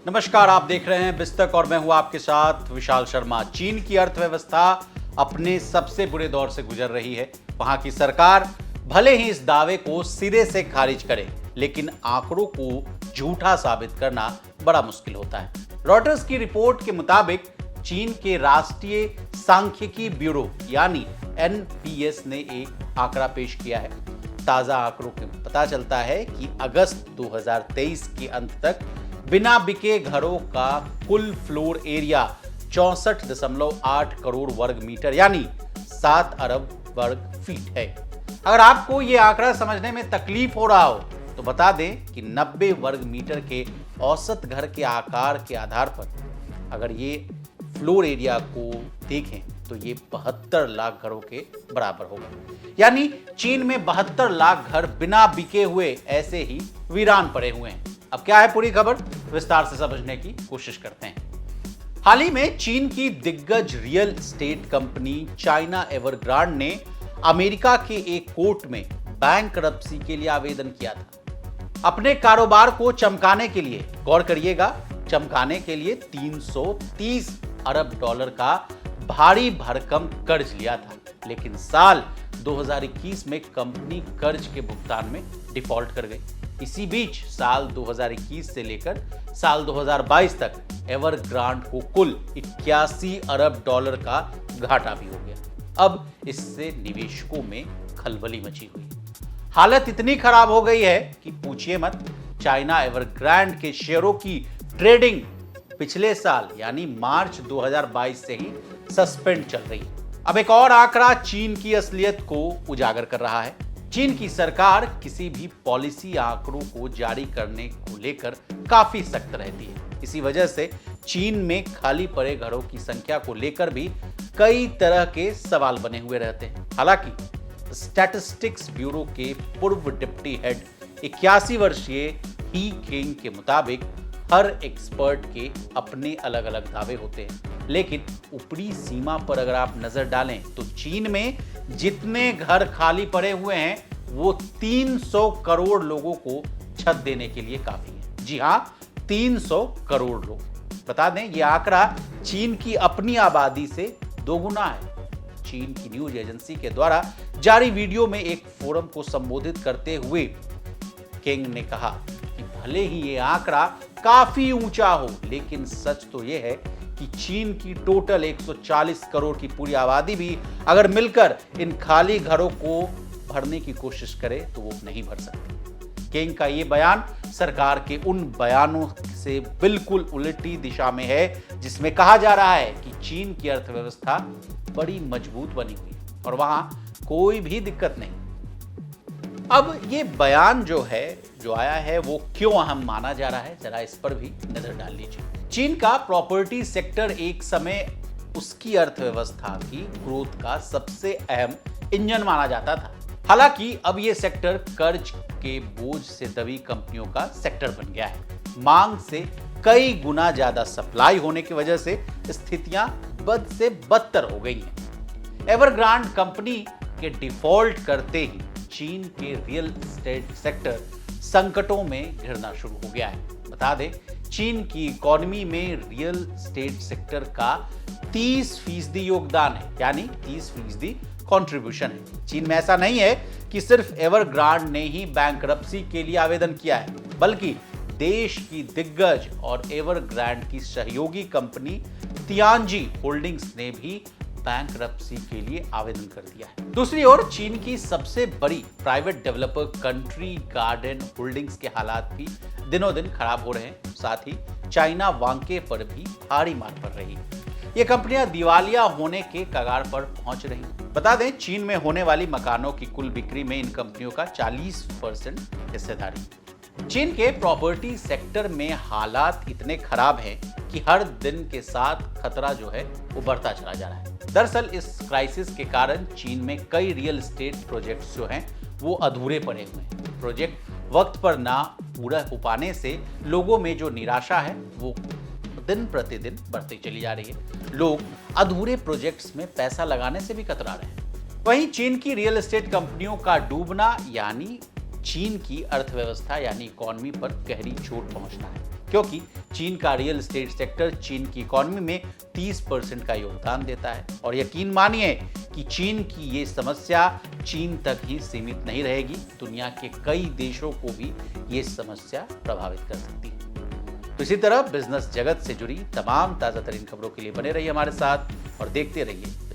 नमस्कार, आप देख रहे हैं बिस्तक और मैं हूं आपके साथ विशाल शर्मा। चीन की अर्थव्यवस्था अपने सबसे बुरे दौर से गुजर रही है। वहां की सरकार भले ही इस दावे को सिरे से खारिज करे, लेकिन आंकड़ों को झूठा साबित करना बड़ा मुश्किल होता है। रॉयटर्स की रिपोर्ट के मुताबिक चीन के राष्ट्रीय सांख्यिकी ब्यूरो यानी एनपीएस ने एक आंकड़ा पेश किया है। ताजा आंकड़ों के पता चलता है कि अगस्त 2023 के अंत तक बिना बिके घरों का कुल फ्लोर एरिया 64.8 करोड़ वर्ग मीटर यानी 7 अरब वर्ग फीट है। अगर आपको यह आंकड़ा समझने में तकलीफ हो रहा हो तो बता दें कि 90 वर्ग मीटर के औसत घर के आकार के आधार पर अगर ये फ्लोर एरिया को देखें तो ये 72 लाख घरों के बराबर होगा। यानी चीन में 72 लाख घर बिना बिके हुए ऐसे ही वीरान पड़े हुए हैं। अब क्या है पूरी खबर, विस्तार से समझने की कोशिश करते हैं। हाल ही में चीन की दिग्गज रियल एस्टेट कंपनी चाइना एवरग्रांड ने अमेरिका के एक कोर्ट में बैंकरप्सी के लिए आवेदन किया था। अपने कारोबार को चमकाने के लिए, गौर करिएगा, चमकाने के लिए 330 अरब डॉलर का भारी भरकम कर्ज लिया था, लेकिन साल 2021 में कंपनी कर्ज के भुगतान में डिफॉल्ट कर गई। इसी बीच साल 2021 से लेकर साल 2022 तक एवरग्रांड को कुल 81 अरब डॉलर का घाटा भी हो गया। अब इससे निवेशकों में खलबली मची हुई। हालत इतनी खराब हो गई है कि पूछिए मत। चाइना एवरग्रांड के शेयरों की ट्रेडिंग पिछले साल यानी मार्च 2022 से ही सस्पेंड चल रही है। अब एक और आंकड़ा चीन की असलियत को उजागर कर रहा है। चीन की सरकार किसी भी पॉलिसी आंकड़ों को जारी करने को लेकर काफी सख्त रहती है। इसी वजह से चीन में खाली पड़े घरों की संख्या को लेकर भी कई तरह के सवाल बने हुए रहते हैं। हालांकि स्टैटिस्टिक्स ब्यूरो के पूर्व डिप्टी हेड 81 वर्षीय ही केंग के मुताबिक हर एक्सपर्ट के अपने अलग अलग दावे होते हैं, लेकिन ऊपरी सीमा पर अगर आप नजर डालें तो चीन में जितने घर खाली पड़े हुए हैं वो 300 करोड़ लोगों को छत देने के लिए काफी है। जी हां, 300 करोड़ लोग। बता दें, यह आंकड़ा चीन की अपनी आबादी से दोगुना है। चीन की न्यूज एजेंसी के द्वारा जारी वीडियो में एक फोरम को संबोधित करते हुए केंग ने कहा कि भले ही यह आंकड़ा काफी ऊंचा हो, लेकिन सच तो यह है कि चीन की टोटल 140 करोड़ की पूरी आबादी भी अगर मिलकर इन खाली घरों को भरने की कोशिश करे तो वो नहीं भर सकती। केंग का ये बयान सरकार के उन बयानों से बिल्कुल उल्टी दिशा में है जिसमें कहा जा रहा है कि चीन की अर्थव्यवस्था बड़ी मजबूत बनी हुई है और वहां कोई भी दिक्कत नहीं। अब ये बयान जो आया है वो क्यों अहम माना जा रहा है, जरा इस पर भी नजर डाल लीजिए। चीन का प्रॉपर्टी सेक्टर एक समय उसकी अर्थव्यवस्था की ग्रोथ का सबसे अहम इंजन माना जाता था। हालांकि अब यह सेक्टर कर्ज के बोझ से दबी कंपनियों का सेक्टर बन गया है। मांग से कई गुना ज्यादा सप्लाई होने की वजह से स्थितियां बद से बदतर हो गई हैं। एवरग्रांड कंपनी के डिफॉल्ट करते ही चीन के रियल एस्टेट सेक्टर संकटों में घिरना शुरू हो गया है। बता दें, चीन की इकोनॉमी में रियल एस्टेट सेक्टर का 30% योगदान है, यानी 30% कंट्रीब्यूशन है। चीन में ऐसा नहीं है कि सिर्फ एवरग्रांड ने ही बैंकरप्सी के लिए आवेदन किया है, बल्कि देश की दिग्गज और एवरग्रांड की सहयोगी कंपनी तियानजी होल्डिंग्स ने भी बैंकरप्सी के लिए आवेदन कर दिया है। दूसरी ओर चीन की सबसे बड़ी private developer country garden holdings के हालात भी दिनों दिन खराब हो रहे हैं। साथ ही चाइना वांके पर भी भारी मार पड़ रही है। ये कंपनियां दिवालिया होने के कगार पर पहुंच रही हैं। बता दें, चीन में होने वाली मकानों की कुल बिक्री में इन कंपनियों का 40% हिस्सेदारी। चीन के प्रॉपर्टी सेक्टर में हालात इतने खराब हैं कि हर दिन के साथ खतरा वो बढ़ता चला जा रहा है। दरअसल इस क्राइसिस के कारण चीन में कई रियल एस्टेट प्रोजेक्ट्स वो अधूरे पड़े हुए हैं। प्रोजेक्ट वक्त पर ना पूरा हो पाने से लोगों में जो निराशा है वो दिन प्रतिदिन बढ़ती चली जा रही है। लोग अधूरे प्रोजेक्ट्स में पैसा लगाने से भी कतरा रहे हैं। वहीं चीन की रियल एस्टेट कंपनियों का डूबना यानी चीन की अर्थव्यवस्था यानी इकॉनमी पर गहरी चोट पहुंचना है, क्योंकि चीन का रियल एस्टेट सेक्टर चीन की इकॉनमी में 30% का योगदान देता है। और यकीन मानिए कि चीन की ये समस्या चीन तक ही सीमित नहीं रहेगी, दुनिया के कई देशों को भी ये समस्या प्रभावित कर सकती है। तो इसी तरह बिजनेस जगत से जुड़ी तमाम ताजा तरीन खबरों के लिए बने रहिए हमारे साथ और देखते रहिए